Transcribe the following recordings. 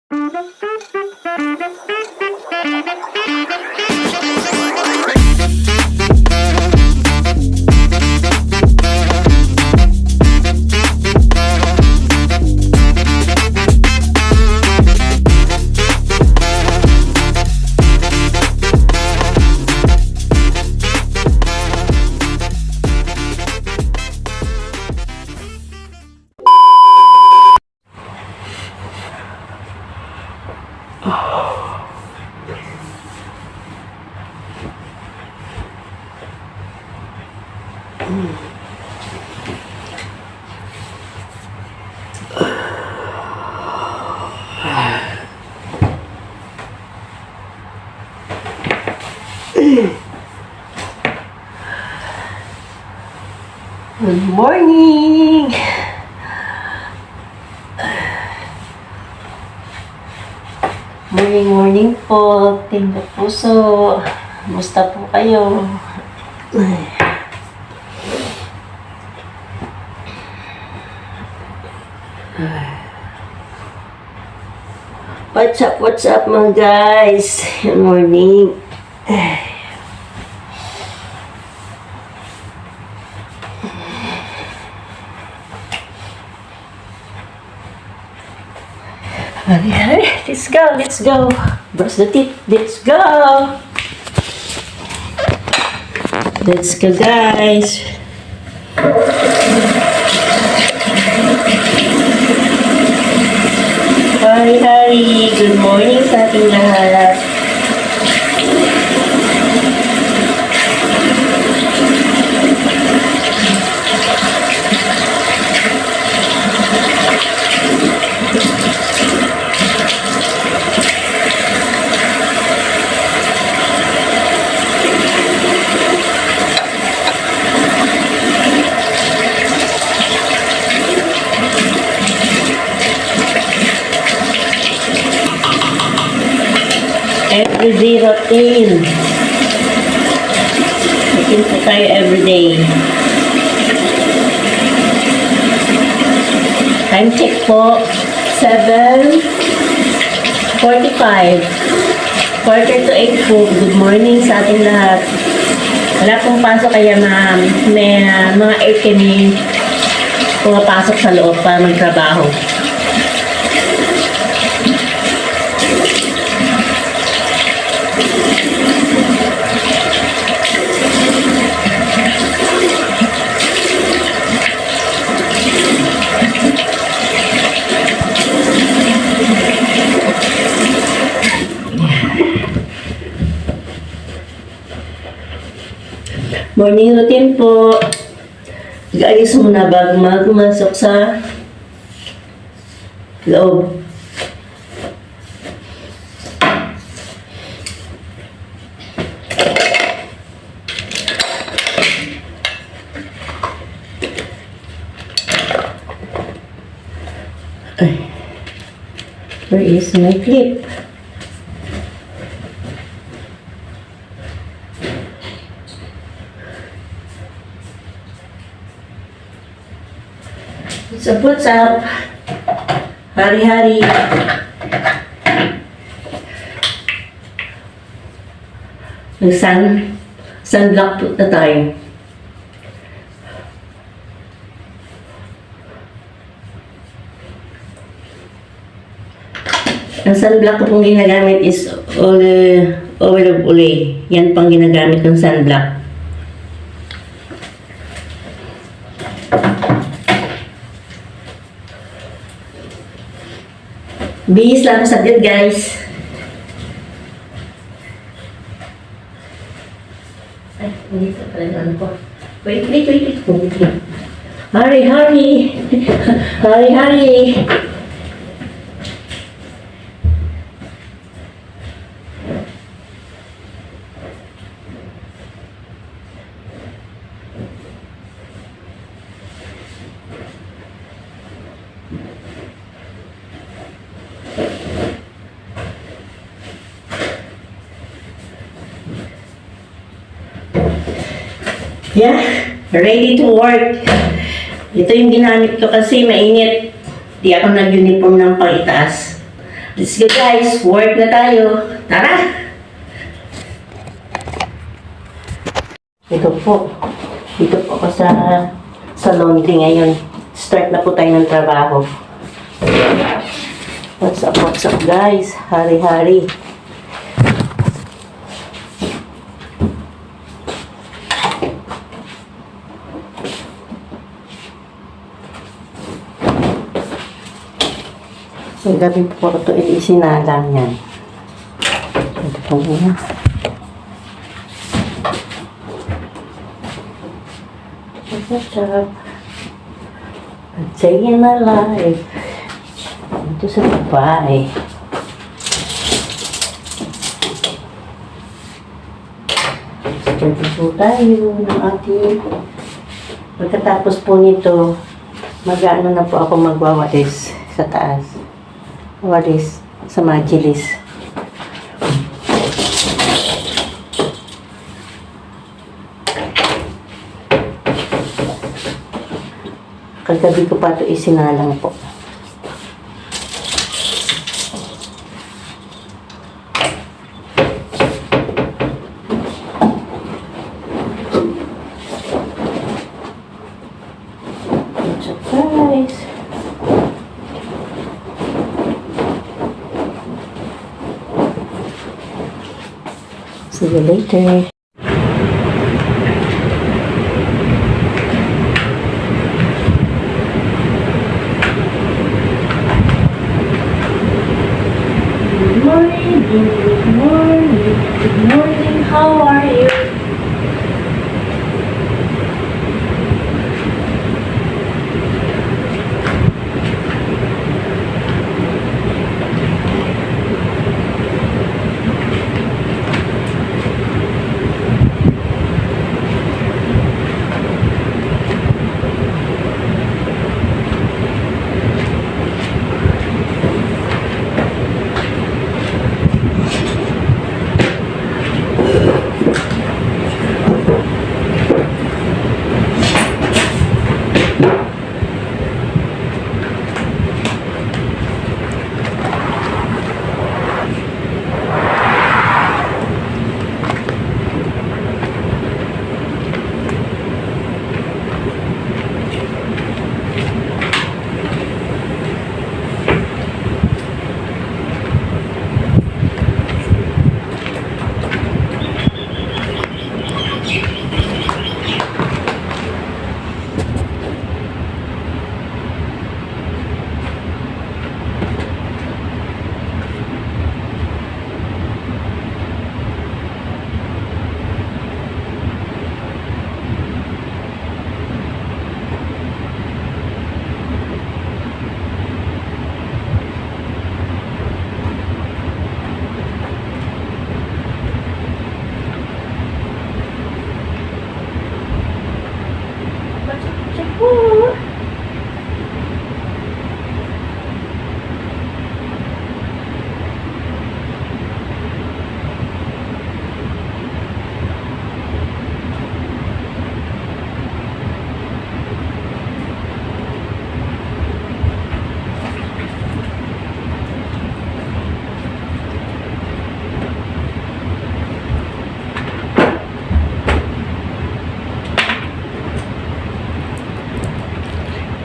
Good morning! Morning po, Team Puso. Kumusta po kayo? What's up mga guys? Good morning. Let's go. Brush the teeth. Let's go. Let's go, guys. Hari. Good morning sa ating lahat. Everyday routine. Routine po tayo everyday. Time check po, 7:45. Quarter to 8 po. Good morning sa ating lahat. Wala pong pasok kaya may mga 8 kami pumapasok sa loob para magtrabaho. Morning routine po. Mag-ayos muna bago pumasok sa loob. Where is my clip? What's up? Hari. Sunblock po na tayo. Ang sunblock ko pong ginagamit is oil of Olay. Yan pang ginagamit kong sunblock. Bihis lang saglit, guys. Ay, dito pala na ano po. Wait. Hari. Yeah, ready to work. Ito yung ginamit ko kasi mainit. Di ako nag-uniform ng pang-itaas. Let's go guys, work na tayo. Tara! Ito po. Dito po ako sa laundry ngayon. Start na po tayo ng trabaho. What's up guys? Hari-hari. Ang gabi po ito isinalang yan. Ito po muna. What's up? A day in my life. Ito sa babae. Start po tayo ng ating pagkatapos po nito, mag-ano na po ako magwawalis sa taas. Walis sa majilis. Kagabi ko pa ito isinalang po. Surprise! See you later. Good morning, how are you?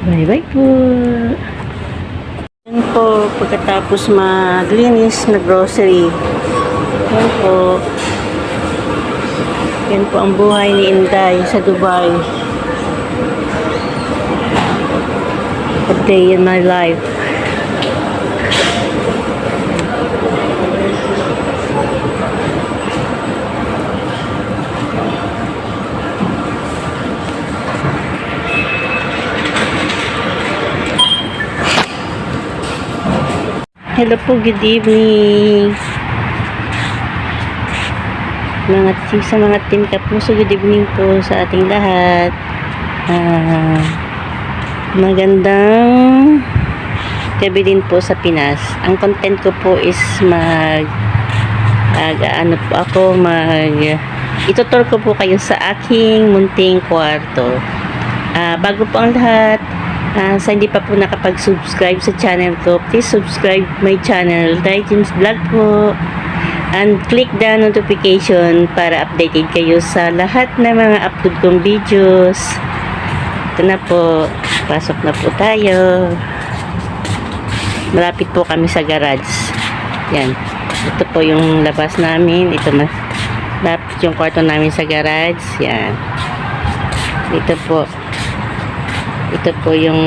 Bye-bye po. Yan po, pagkatapos maglinis na grocery. Yan po. Yan po ang buhay ni Inday sa Dubai. A day in my life. Hello po, good evening. Sa mga team Kapuso, good evening po sa ating lahat. Magandang gabi din po sa Pinas. Ang content ko po is itutur ko po kayo sa aking munting kwarto. Bago po ang lahat, Sa hindi pa po nakapag-subscribe sa channel ko, please subscribe my channel, James Vlog po. And click the notification para updated kayo sa lahat ng mga upload kong videos. Ito na po, pasok na po tayo. Malapit po kami sa garage. Yan, ito po yung labas namin. Ito na, lapit yung kwarto namin sa garage. Yan, ito po. Ito po yung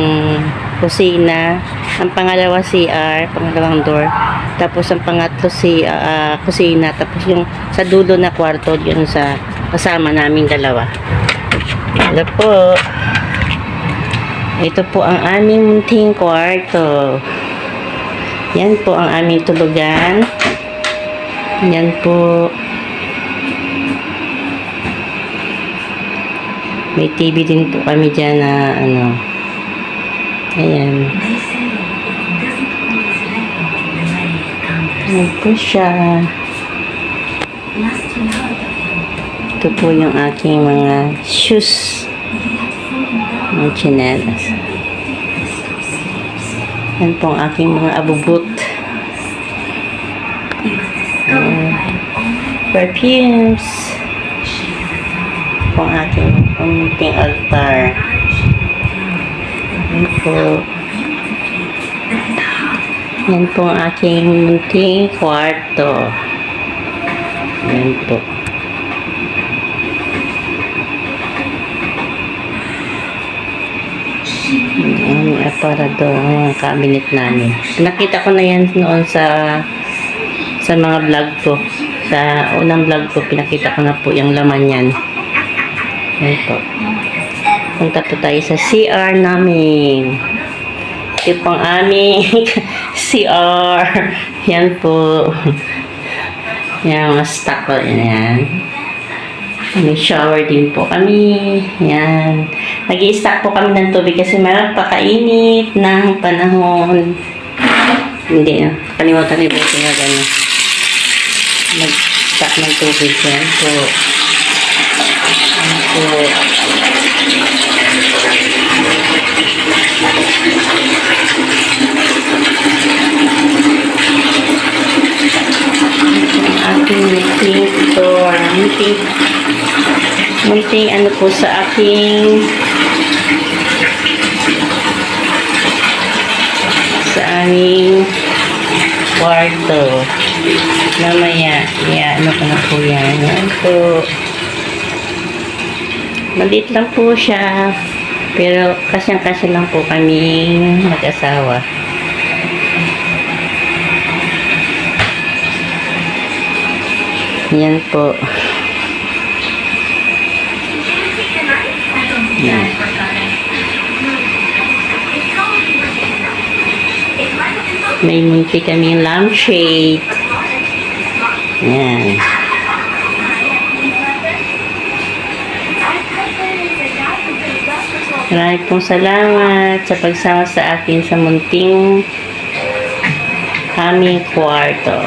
kusina. Ang pangalawa CR, pangalawang door. Tapos ang pangatlo kusina. Tapos yung sa dulo na kwarto, yun sa kasama naming dalawa. Ito po. Ito po ang aming munting kwarto. Yan po ang aming tulugan. Yan po. May TV din po kami dyan na ano. Ayan. Ayan po siya. Ito po yung aking mga shoes. Mga chinelas. Yan po ang aking mga abubot. Perfumes. Po ang aking munting altar. Yan po. Yan po ang aking munting kwarto. Yan po. Ang aparador, ang cabinet namin. Nakita ko na yan noon sa mga vlog ko. Sa unang vlog ko, pinakita ko na po yung laman yan. Yan po. Punta po tayo sa CR namin. Ito pong aming CR. Yan po. Yan, mga stock ko. Yan. May shower din po kami. Yan. Nag-i-stock po kami ng tubig kasi mapakainit ng panahon. Hindi na. Kalimutan ni Betty na gano'n. Mag-stock ng tubig. Yan po. Yan po. Aking door. Munting ano po sa aking aming kwarto. Mamaya, ano ko na po yan. Yan po. Maliit lang po siya. Pero kasyang-kasya lang po kaming mag-asawa. Yan po. Yan. May munti kaming lampshade. Yan. Maraming pong salamat sa pagsama sa akin sa munting aming kwarto.